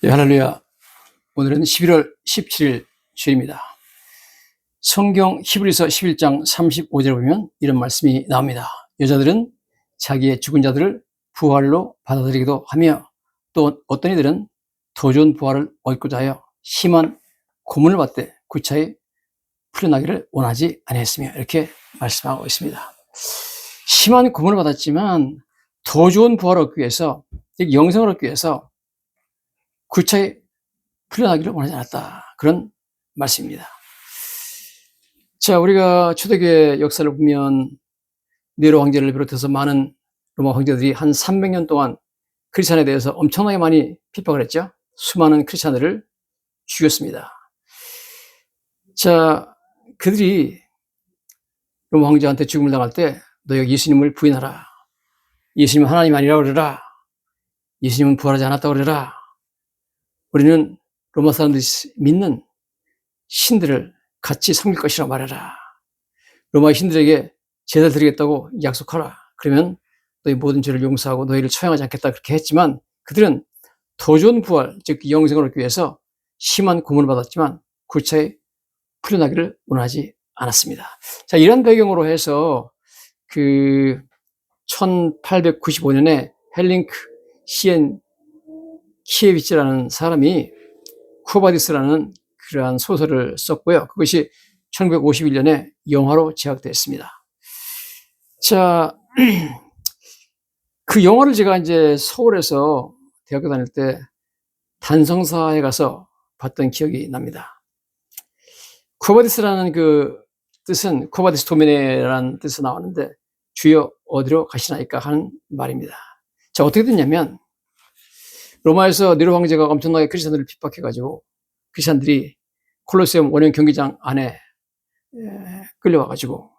네, 할렐루야. 오늘은 11월 17일 주일입니다. 성경 히브리서 11장 35절에 보면 이런 말씀이 나옵니다. 여자들은 자기의 죽은 자들을 부활로 받아들이기도 하며 또 어떤 이들은 더 좋은 부활을 얻고자 하여 심한 고문을 받되 구차히 풀려나기를 원하지 아니했으며, 이렇게 말씀하고 있습니다. 심한 고문을 받았지만 더 좋은 부활을 얻기 위해서, 영생을 얻기 위해서 구차히 풀려나기를 원하지 않았다, 그런 말씀입니다. 자, 우리가 초대교회 역사를 보면 네로 황제를 비롯해서 많은 로마 황제들이 한 300년 동안 크리스찬에 대해서 엄청나게 많이 핍박을 했죠. 수많은 크리스찬들을 죽였습니다. 자, 그들이 로마 황제한테 죽음을 당할 때 너희가 예수님을 부인하라, 예수님은 하나님 아니라고 그러라, 예수님은 부활하지 않았다고 그러라, 우리는 로마 사람들이 믿는 신들을 같이 섬길 것이라고 말해라, 로마의 신들에게 제사를 드리겠다고 약속하라, 그러면 너희 모든 죄를 용서하고 너희를 처형하지 않겠다, 그렇게 했지만 그들은 더 좋은 부활, 즉 영생을 얻기 위해서 심한 고문을 받았지만 구차히 풀려나기를 원하지 않았습니다. 자, 이런 배경으로 해서 1895년에 헬링크 시엔키에비치라는 사람이 쿠오바디스라는 그러한 소설을 썼고요. 그것이 1951년에 영화로 제작됐습니다. 자, 그 영화를 제가 이제 서울에서 대학교 다닐 때 단성사에 가서 봤던 기억이 납니다. 쿠오바디스라는 그 뜻은 쿠오바디스 도미네라는 뜻에서 나왔는데, 주여 어디로 가시나이까 하는 말입니다. 자, 어떻게 됐냐면 로마에서 네로 황제가 엄청나게 크리스찬들을 핍박해가지고 크리스찬들이 콜로세움 원형 경기장 안에 끌려와가지고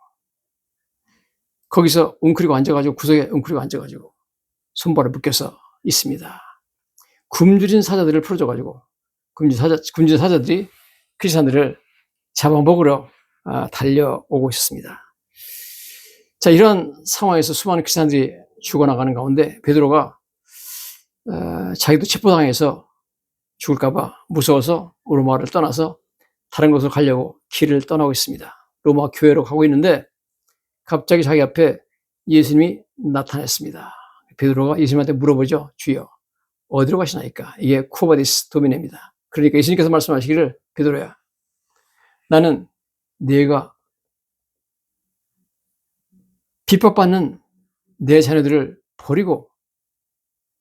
거기서 웅크리고 앉아가지고, 구석에 웅크리고 앉아가지고 손발을 묶여서 있습니다. 굶주린 사자들을 풀어줘가지고 굶주린 사자들이 크리스찬들을 잡아먹으러 달려오고 있었습니다. 자, 이런 상황에서 수많은 크리스찬들이 죽어나가는 가운데 베드로가 자기도 체포당해서 죽을까봐 무서워서 로마를 떠나서 다른 곳으로 가려고 길을 떠나고 있습니다. 로마 교회로 가고 있는데 갑자기 자기 앞에 예수님이 나타났습니다. 베드로가 예수님한테 물어보죠. 주여 어디로 가시나이까? 이게 쿠오바디스 도미네입니다. 그러니까 예수님께서 말씀하시기를, 베드로야, 나는 네가 핍박받는 내 자녀들을 버리고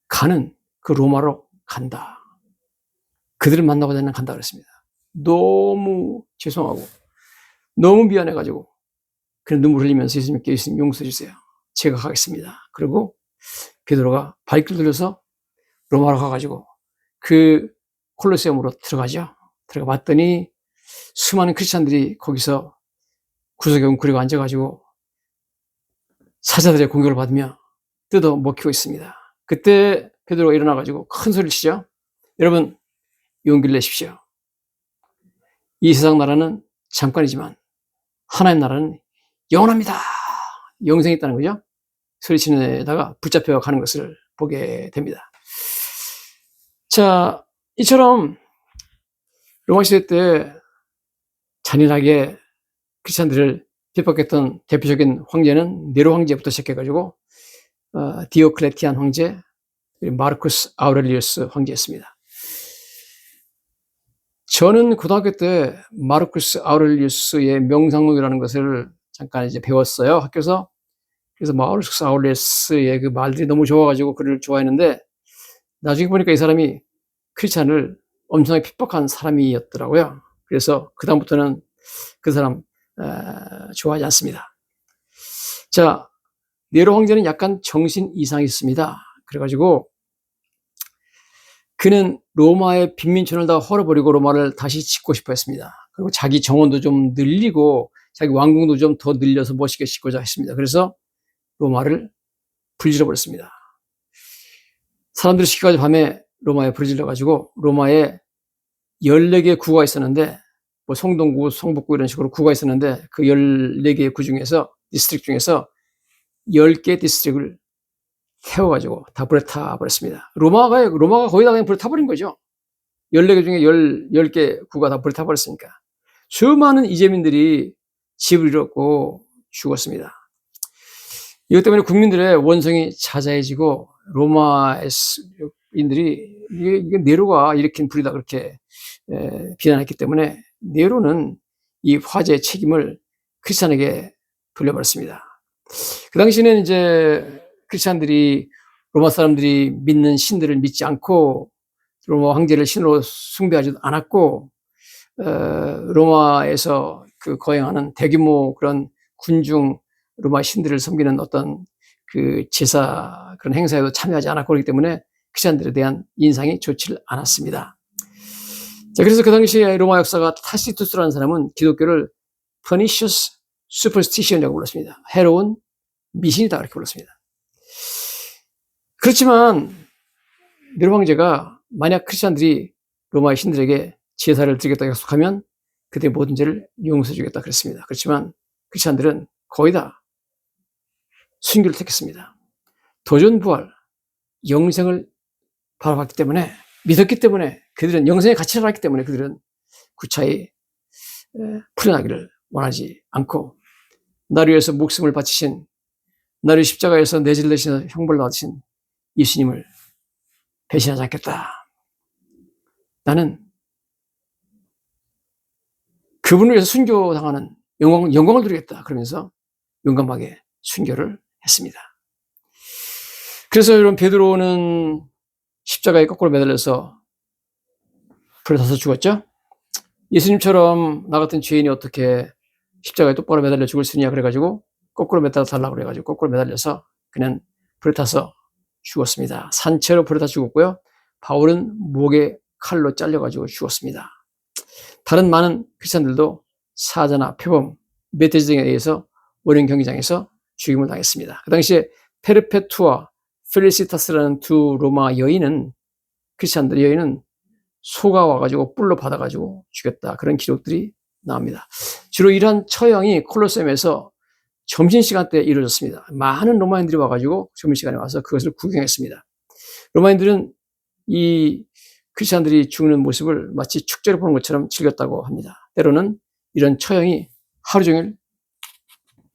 가는 그 로마로 간다. 그들을 만나고 나는 간다 그랬습니다. 너무 죄송하고 너무 미안해가지고 그런 눈물 흘리면서 예수님께, 예수님 용서해 주세요, 제가 가겠습니다. 그리고 베드로가 발길 돌려서 로마로 가가지고 그 콜로세움으로 들어가죠. 들어가 봤더니 수많은 크리스찬들이 거기서 구석에 웅크리고 앉아가지고 사자들의 공격을 받으며 뜯어 먹히고 있습니다. 그때 베드로가 일어나가지고 큰 소리를 치죠. 여러분, 용기를 내십시오. 이 세상 나라는 잠깐이지만 하나님 나라는 영원합니다. 영생이 있다는 거죠. 소리치는 데다가 붙잡혀 가는 것을 보게 됩니다. 자, 이처럼 로마 시대 때 잔인하게 크리스찬들을 핍박했던 대표적인 황제는 네로 황제부터 시작해가지고 디오클레티안 황제, 그리고 마르쿠스 아우렐리우스 황제였습니다. 저는 고등학교 때 마르쿠스 아우렐리우스의 명상록이라는 것을 잠깐 이제 배웠어요, 학교에서. 그래서 마르쿠스 아우렐리우스의 그 말들이 너무 좋아가지고 그를 좋아했는데, 나중에 보니까 이 사람이 크리스찬을 엄청나게 핍박한 사람이었더라고요. 그래서 그다음부터는 그 사람 좋아하지 않습니다. 자, 네로 황제는 약간 정신 이상이 있습니다. 그래가지고 그는 로마의 빈민촌을 다 헐어버리고 로마를 다시 짓고 싶어 했습니다. 그리고 자기 정원도 좀 늘리고 자기 왕궁도 좀 더 늘려서 멋있게 짓고자 했습니다. 그래서 로마를 불질러 버렸습니다. 사람들이 시켜가지고 밤에 로마에 불을 질러가지고 로마에 14개의 구가 있었는데, 뭐 성동구, 성북구 이런 식으로 구가 있었는데 그 14개의 구 중에서, 디스트릭 중에서 10개 디스트릭을 태워가지고 다 불에 타버렸습니다. 로마가 거의 다 그냥 불에 타버린 거죠. 14개 중에 10개 구가 다 불에 타버렸으니까 수많은 이재민들이 집을 잃었고 죽었습니다. 이것 때문에 국민들의 원성이 자자해지고 로마인들이 이게 네로가 일으킨 불이다 그렇게 비난했기 때문에 네로는 이 화재의 책임을 크리스찬에게 돌려버렸습니다. 그 당시에는 이제 크리스찬들이 로마 사람들이 믿는 신들을 믿지 않고 로마 황제를 신으로 숭배하지도 않았고 로마에서 그 거행하는 대규모 그런 군중 로마 신들을 섬기는 어떤 그 제사 그런 행사에도 참여하지 않았고 그렇기 때문에 크리스찬들에 대한 인상이 좋지를 않았습니다. 자, 그래서 그 당시에 로마 역사가 타시투스라는 사람은 기독교를 pernicious superstition이라고 불렀습니다. 해로운 미신이다 그렇게 불렀습니다. 그렇지만 네로 황제가 만약 크리스찬들이 로마의 신들에게 제사를 드리겠다 약속하면 그들의 모든 죄를 용서해 주겠다 그랬습니다. 그렇지만 크리스찬들은 거의 다 순교를 택했습니다. 도전부활, 영생을 바라봤기 때문에 믿었기 때문에 그들은 영생의 가치를 알았기 때문에 그들은 구차히 풀려나기를 원하지 않고 나를 위해서 목숨을 바치신 나를 십자가에서 내질러신 형벌을 받으신 예수님을 배신하지 않겠다. 나는 그분을 위해서 순교당하는 영광을 누리겠다. 그러면서 용감하게 순교를 했습니다. 그래서 여러분 베드로는 십자가에 거꾸로 매달려서 불에 타서 죽었죠. 예수님처럼 나 같은 죄인이 어떻게 십자가에 똑바로 매달려 죽을 수 있냐 그래가지고 거꾸로 매달려 달라고 그래가지고 거꾸로 매달려서 그는 불에 타서 죽었습니다. 산채로 불에 타 죽었고요. 바울은 목에 칼로 잘려가지고 죽었습니다. 다른 많은 크리스찬들도 사자나 표범, 멧돼지 등에 의해서 원형 경기장에서 죽임을 당했습니다. 그 당시에 페르페투아, 펠리시타스라는 두 로마 여인은 크리스찬들 여인은 소가 와가지고 뿔로 받아가지고 죽였다. 그런 기록들이 나옵니다. 주로 이러한 처형이 콜로세움에서 점심시간 때 이루어졌습니다. 많은 로마인들이 와가지고 점심시간에 와서 그것을 구경했습니다. 로마인들은 이 크리스찬들이 죽는 모습을 마치 축제를 보는 것처럼 즐겼다고 합니다. 때로는 이런 처형이 하루 종일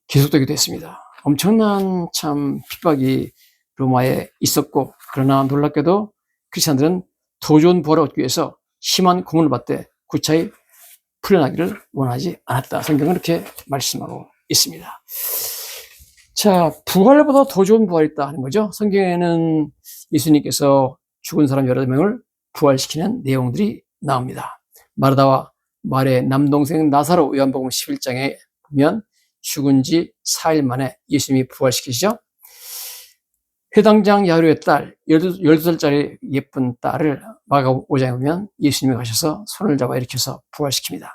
계속되기도 했습니다. 엄청난 참 핍박이 로마에 있었고 그러나 놀랍게도 크리스찬들은 더 좋은 부활을 얻기 위해서 심한 고문을 받되 구차히 풀려나기를 원하지 않았다. 성경은 이렇게 말씀하고 있습니다. 자, 부활보다 더 좋은 부활이 있다 하는 거죠. 성경에는 예수님께서 죽은 사람 여러 명을 부활시키는 내용들이 나옵니다. 마르다와 마리아의 남동생 나사로 요한복음 11장에 보면 죽은 지 4일 만에 예수님이 부활시키시죠. 회당장 야이로의 딸, 12살짜리 예쁜 딸을 마가복음 5장에 보면 예수님이 가셔서 손을 잡아 일으켜서 부활시킵니다.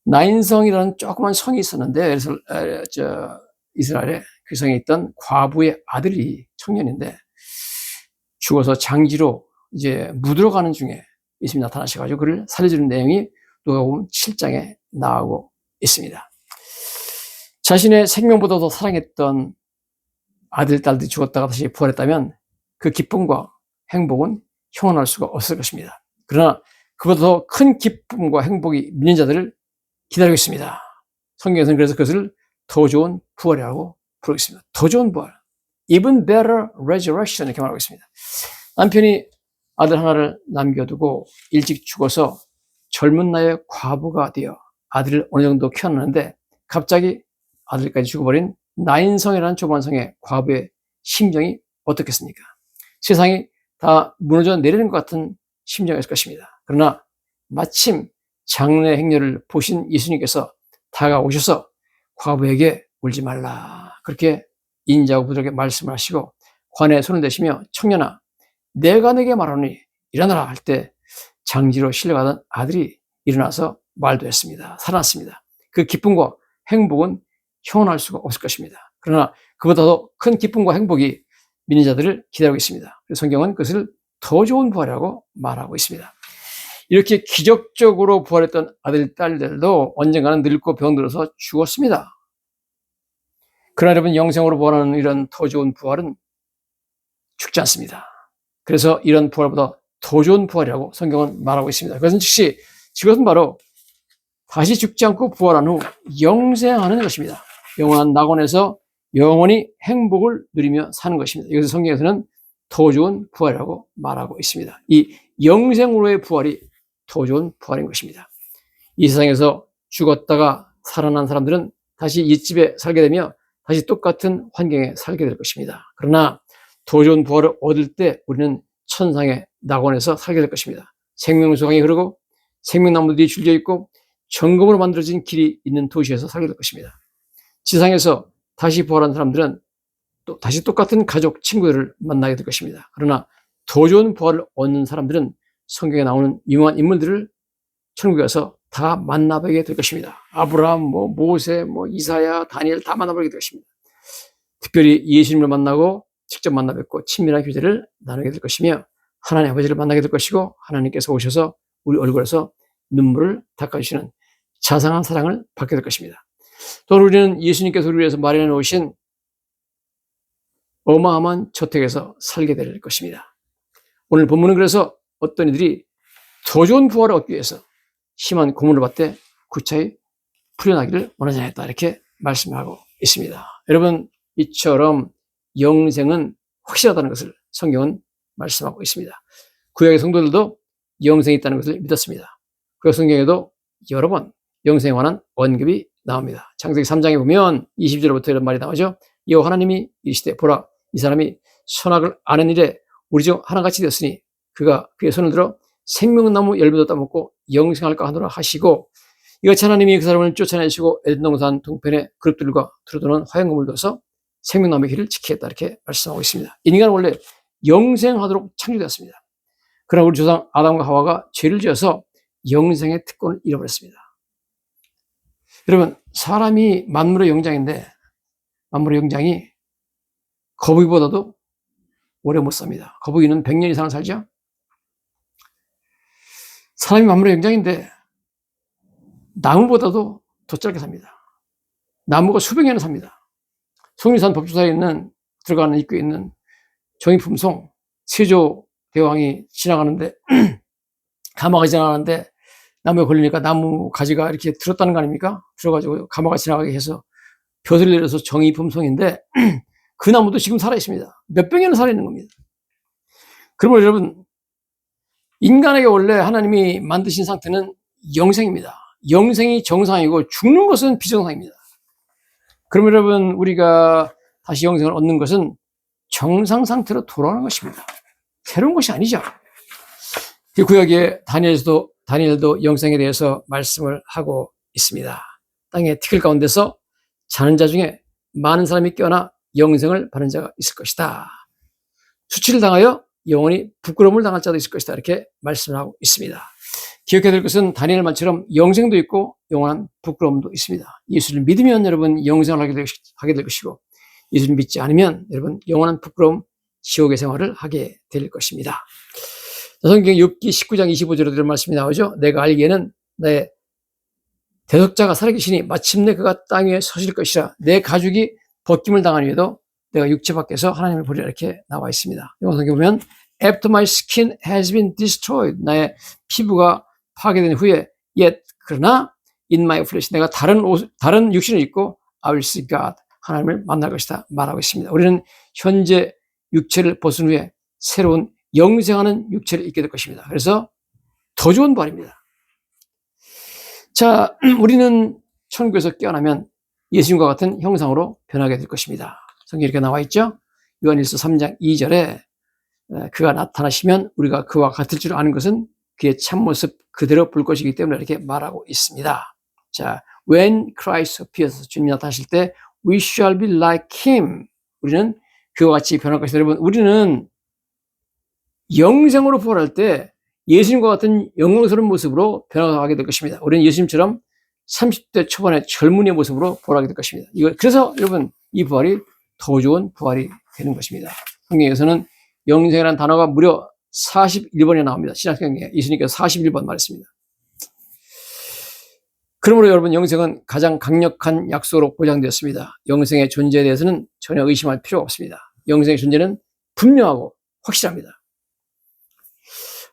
나인성이라는 조그만 성이 있었는데 이스라엘에 그 성에 있던 과부의 아들이 청년인데 죽어서 장지로 이제 묻으러 가는 중에 예수님이 나타나셔가지고 그를 살려주는 내용이 누가복음 7장에 나오고 있습니다. 자신의 생명보다 더 사랑했던 아들, 딸들이 죽었다가 다시 부활했다면 그 기쁨과 행복은 형언할 수가 없을 것입니다. 그러나 그보다 더 큰 기쁨과 행복이 믿는 자들을 기다리고 있습니다. 성경에서는 그래서 그것을 더 좋은 부활이라고 부르고 있습니다. 더 좋은 부활. Even better resurrection 이렇게 말하고 있습니다. 남편이 아들 하나를 남겨두고 일찍 죽어서 젊은 나이에 과부가 되어 아들을 어느 정도 키웠는데 갑자기 아들까지 죽어버린 나인성이라는 좁은 성의 과부의 심정이 어떻겠습니까? 세상이 다 무너져 내리는 것 같은 심정이었을 것입니다. 그러나 마침 장래 행렬을 보신 예수님께서 다가오셔서 과부에게 울지 말라 그렇게 인자하고 부드럽게 말씀을 하시고 관에 손을 대시며 청년아 내가 내게 말하노니 일어나라 할 때 장지로 실려가던 아들이 일어나서 말도 했습니다. 살아났습니다. 그 기쁨과 행복은 형언할 수가 없을 것입니다. 그러나 그보다 더 큰 기쁨과 행복이 믿는 자들을 기다리고 있습니다. 그래서 성경은 그것을 더 좋은 부활이라고 말하고 있습니다. 이렇게 기적적으로 부활했던 아들, 딸들도 언젠가는 늙고 병들어서 죽었습니다. 그러나 여러분 영생으로 부활하는 이런 더 좋은 부활은 죽지 않습니다. 그래서 이런 부활보다 더 좋은 부활이라고 성경은 말하고 있습니다. 그것은 즉시 이것은 바로 다시 죽지 않고 부활한 후 영생하는 것입니다. 영원한 낙원에서 영원히 행복을 누리며 사는 것입니다. 이것을 성경에서는 더 좋은 부활이라고 말하고 있습니다. 이 영생으로의 부활이 더 좋은 부활인 것입니다. 이 세상에서 죽었다가 살아난 사람들은 다시 옛집에 살게 되며 다시 똑같은 환경에 살게 될 것입니다. 그러나 더 좋은 부활을 얻을 때 우리는 천상의 낙원에서 살게 될 것입니다. 생명수강이 흐르고 생명나무들이 줄려 있고 정금으로 만들어진 길이 있는 도시에서 살게 될 것입니다. 지상에서 다시 부활한 사람들은 또 다시 똑같은 가족, 친구들을 만나게 될 것입니다. 그러나 더 좋은 부활을 얻는 사람들은 성경에 나오는 유명한 인물들을 천국에 가서 다 만나보게 될 것입니다. 아브라함, 모세, 이사야, 다니엘 다 만나보게 될 것입니다. 특별히 예수님을 만나고 직접 만나 뵙고 친밀한 교제를 나누게 될 것이며 하나님 아버지를 만나게 될 것이고 하나님께서 오셔서 우리 얼굴에서 눈물을 닦아주시는 자상한 사랑을 받게 될 것입니다. 또 우리는 예수님께서 우리를 위해서 마련해 놓으신 어마어마한 저택에서 살게 될 것입니다. 오늘 본문은 그래서 어떤 이들이 더 좋은 부활을 얻기 위해서 심한 고문을 받되 구차히 풀려나기를 원하지 않았다 이렇게 말씀하고 있습니다. 여러분 이처럼 영생은 확실하다는 것을 성경은 말씀하고 있습니다. 구약의 성도들도 영생이 있다는 것을 믿었습니다. 구약 성경에도 여러 번 영생에 관한 언급이 나옵니다. 창세기 3장에 보면 20절부터 이런 말이 나오죠. 여호와 하나님이 이르시되 보라 이 사람이 선악을 아는 일에 우리 중 하나같이 되었으니 그가 그의 손을 들어 생명나무 열매도 따먹고 영생할까 하노라 하시고 이같이 하나님이 그 사람을 쫓아내시고 에덴 동산 동편에 그룹들과 두루두는 화형금을 둬서 생명나무의 길을 지키겠다 이렇게 말씀하고 있습니다. 인간은 원래 영생하도록 창조되었습니다. 그러나 우리 조상 아담과 하와가 죄를 지어서 영생의 특권을 잃어버렸습니다. 여러분 사람이 만물의 영장인데 만물의 영장이 거북이보다도 오래 못 삽니다. 거북이는 100년 이상을 살죠. 사람이 만물의 영장인데 나무보다도 더 짧게 삽니다. 나무가 수백 년을 삽니다. 속리산 법조사에 있는 들어가는 입구에 있는 정의품송 세조 대왕이 지나가는데 가마가 지나가는데 나무에 걸리니까 나무 가지가 이렇게 들었다는 거 아닙니까? 들어가지고 가마가 지나가게 해서 벼슬을 내려서 정의품송인데 그 나무도 지금 살아있습니다. 몇백 년을 살아있는 겁니다. 그러면 여러분 인간에게 원래 하나님이 만드신 상태는 영생입니다. 영생이 정상이고 죽는 것은 비정상입니다. 그러면 여러분 우리가 다시 영생을 얻는 것은 정상 상태로 돌아오는 것입니다. 새로운 것이 아니죠. 그 구약의 다니엘도 영생에 대해서 말씀을 하고 있습니다. 땅의 티끌 가운데서 자는 자 중에 많은 사람이 깨어나 영생을 받는 자가 있을 것이다. 수치를 당하여 영원히 부끄러움을 당할 자도 있을 것이다. 이렇게 말씀을 하고 있습니다. 기억해야 될 것은 다니엘 말처럼 영생도 있고 영원한 부끄러움도 있습니다. 예수를 믿으면 여러분 영생을 하게 될 것이고 예수를 믿지 않으면 여러분 영원한 부끄러움 지옥의 생활을 하게 될 것입니다. 성경 욥기 19장 25절에 이런 말씀이 나오죠. 내가 알기에는 내 대속자가 살아계시니 마침내 그가 땅 위에 서실 것이라. 내 가죽이 벗김을 당한 후에도 내가 육체 밖에서 하나님을 보리라 이렇게 나와 있습니다. 이번 성경 보면 After my skin has been destroyed. 나의 피부가 파괴된 후에 yet 그러나 in my flesh 내가 다른 육신을 입고 I will see God. 하나님을 만날 것이다 말하고 있습니다. 우리는 현재 육체를 벗은 후에 새로운 영생하는 육체를 입게 될 것입니다. 그래서 더 좋은 부활입니다. 자, 우리는 천국에서 깨어나면 예수님과 같은 형상으로 변하게 될 것입니다. 성경에 이렇게 나와 있죠. 요한일서 3장 2절에 그가 나타나시면 우리가 그와 같을 줄 아는 것은 그의 참모습 그대로 볼 것이기 때문에 이렇게 말하고 있습니다. 자, when Christ appears, 주님이 나타나실 때 we shall be like him. 우리는 그와 같이 변할 것이다. 여러분, 우리는 영생으로 부활할 때 예수님과 같은 영광스러운 모습으로 변화하게 될 것입니다. 우리는 예수님처럼 30대 초반의 젊은이의 모습으로 부활하게 될 것입니다. 그래서 여러분 이 부활이 더 좋은 부활이 되는 것입니다. 성경에서는 영생이라는 단어가 무려 41번에 나옵니다. 신약성경에 예수님께서 41번 말했습니다. 그러므로 여러분 영생은 가장 강력한 약속으로 보장되었습니다. 영생의 존재에 대해서는 전혀 의심할 필요가 없습니다. 영생의 존재는 분명하고 확실합니다.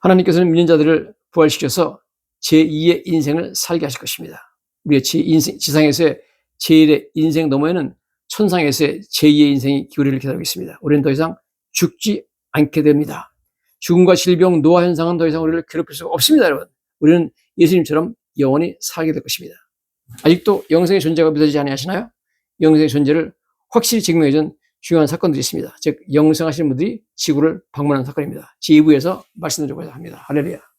하나님께서는 믿는 자들을 부활시켜서 제2의 인생을 살게 하실 것입니다. 우리의 지상에서의 제1의 인생 너머에는 천상에서의 제2의 인생이 기울이를 기다리고 있습니다. 우리는 더 이상 죽지 않게 됩니다. 죽음과 질병, 노화 현상은 더 이상 우리를 괴롭힐 수가 없습니다, 여러분. 우리는 예수님처럼 영원히 살게 될 것입니다. 아직도 영생의 존재가 믿어지지 않으시나요? 영생의 존재를 확실히 증명해준 중요한 사건들이 있습니다. 즉 영생하시는 분들이 지구를 방문한 사건입니다. 제2부에서 말씀드리고자 합니다. 할렐루야.